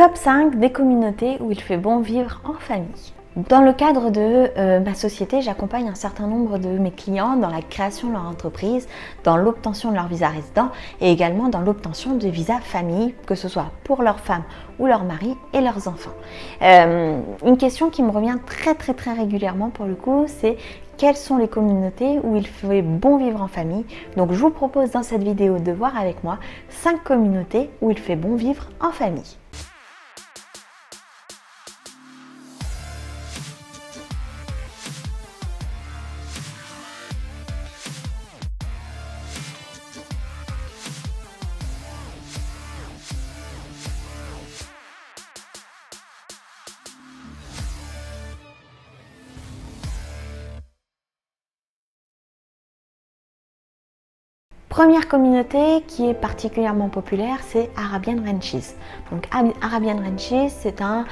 Top 5 des communautés où il fait bon vivre en famille. Dans le cadre de ma société, j'accompagne un certain nombre de mes clients dans la création de leur entreprise, dans l'obtention de leur visa résident et également dans l'obtention de visa famille, que ce soit pour leur femme ou leur mari et leurs enfants. Une question qui me revient très régulièrement pour le coup, c'est quelles sont les communautés où il fait bon vivre en famille. Donc je vous propose dans cette vidéo de voir avec moi 5 communautés où il fait bon vivre en famille. Première communauté qui est particulièrement populaire, c'est Arabian Ranches. Donc Arabian Ranches, c'est un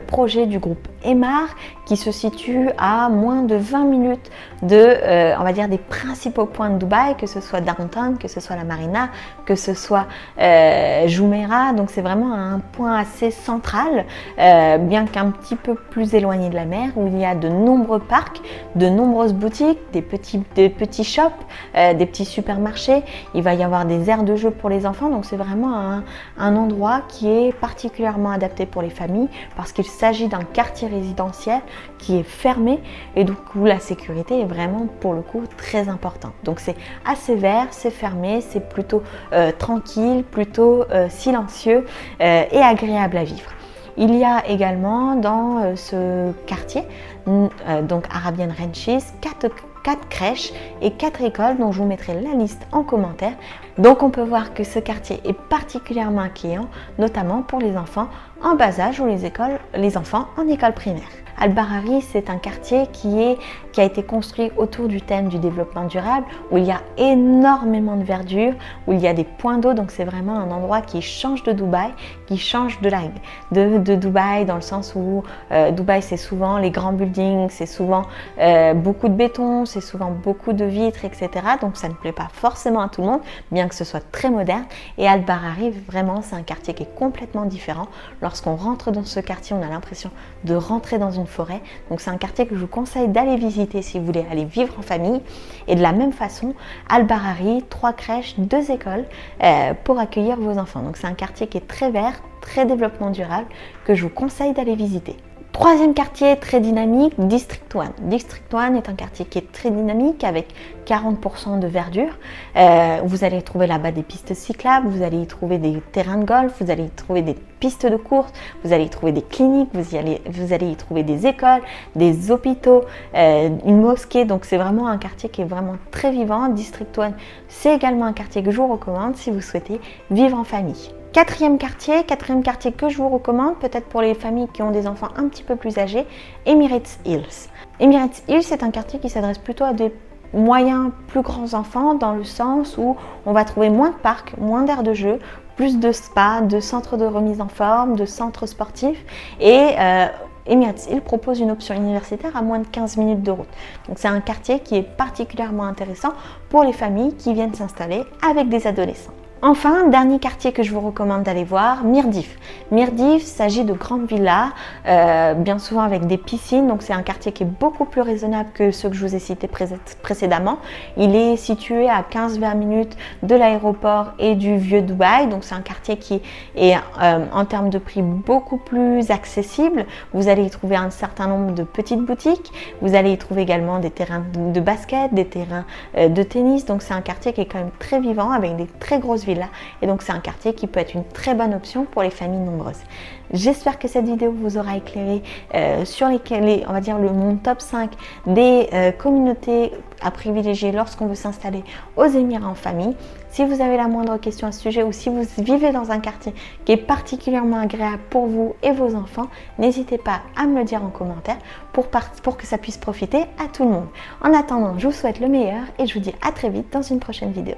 projet du groupe Emaar qui se situe à moins de 20 minutes de, on va dire, des principaux points de Dubaï, que ce soit Downtown, que ce soit la Marina, que ce soit Jumeirah. Donc c'est vraiment un point assez central, bien qu'un petit peu plus éloigné de la mer, où il y a de nombreux parcs, de nombreuses boutiques, des petits shops, des petits supermarchés. Il va y avoir des aires de jeu pour les enfants, donc c'est vraiment un endroit qui est particulièrement adapté pour les familles parce qu'il s'agit d'un quartier résidentiel qui est fermé et donc où la sécurité est vraiment pour le coup très importante. Donc c'est assez vert, c'est fermé, c'est plutôt tranquille, plutôt silencieux et agréable à vivre. Il y a également dans ce quartier, donc Arabian Ranches, 4 crèches et 4 écoles dont je vous mettrai la liste en commentaire. Donc on peut voir que ce quartier est particulièrement accueillant, notamment pour les enfants en bas âge ou les enfants en école primaire. Al-Barari, c'est un quartier qui a été construit autour du thème du développement durable, où il y a énormément de verdure, où il y a des points d'eau, donc c'est vraiment un endroit qui change de Dubaï, qui change de Dubaï dans le sens où Dubaï c'est souvent les grands buildings, c'est souvent beaucoup de béton, c'est souvent beaucoup de vitres, etc. Donc ça ne plaît pas forcément à tout le monde, bien que ce soit très moderne. Et Al-Barari, vraiment, c'est un quartier qui est complètement différent. Lorsqu'on rentre dans ce quartier, on a l'impression de rentrer dans une forêt. Donc c'est un quartier que je vous conseille d'aller visiter si vous voulez aller vivre en famille. Et de la même façon, Al-Barari, 3 crèches, 2 écoles pour accueillir vos enfants. Donc c'est un quartier qui est très vert, très développement durable, que je vous conseille d'aller visiter. Troisième quartier très dynamique, District 1. District 1 est un quartier qui est très dynamique avec 40% de verdure. Vous allez trouver là-bas des pistes cyclables, vous allez y trouver des terrains de golf, vous allez y trouver des pistes de course, vous allez y trouver des cliniques, vous allez y trouver des écoles, des hôpitaux, une mosquée. Donc c'est vraiment un quartier qui est vraiment très vivant. District 1, c'est également un quartier que je vous recommande si vous souhaitez vivre en famille. Quatrième quartier que je vous recommande, peut-être pour les familles qui ont des enfants un petit peu plus âgés, Emirates Hills. Emirates Hills, c'est un quartier qui s'adresse plutôt à des moyens plus grands enfants, dans le sens où on va trouver moins de parcs, moins d'aires de jeu, plus de spas, de centres de remise en forme, de centres sportifs et Emirates Hills propose une option universitaire à moins de 15 minutes de route. Donc c'est un quartier qui est particulièrement intéressant pour les familles qui viennent s'installer avec des adolescents. Enfin, dernier quartier que je vous recommande d'aller voir, Mirdif. Mirdif, il s'agit de grandes villas, bien souvent avec des piscines, donc c'est un quartier qui est beaucoup plus raisonnable que ceux que je vous ai cités précédemment. Il est situé à 15-20 minutes de l'aéroport et du vieux Dubaï, donc c'est un quartier qui est en termes de prix beaucoup plus accessible. Vous allez y trouver un certain nombre de petites boutiques, vous allez y trouver également des terrains de basket, des terrains de tennis, donc c'est un quartier qui est quand même très vivant avec des très grosses villas. Et donc c'est un quartier qui peut être une très bonne option pour les familles nombreuses. J'espère que cette vidéo vous aura éclairé sur on va dire mon top 5 des communautés à privilégier lorsqu'on veut s'installer aux Émirats en famille. Si vous avez la moindre question à ce sujet ou si vous vivez dans un quartier qui est particulièrement agréable pour vous et vos enfants, n'hésitez pas à me le dire en commentaire pour que ça puisse profiter à tout le monde. En attendant, je vous souhaite le meilleur et je vous dis à très vite dans une prochaine vidéo.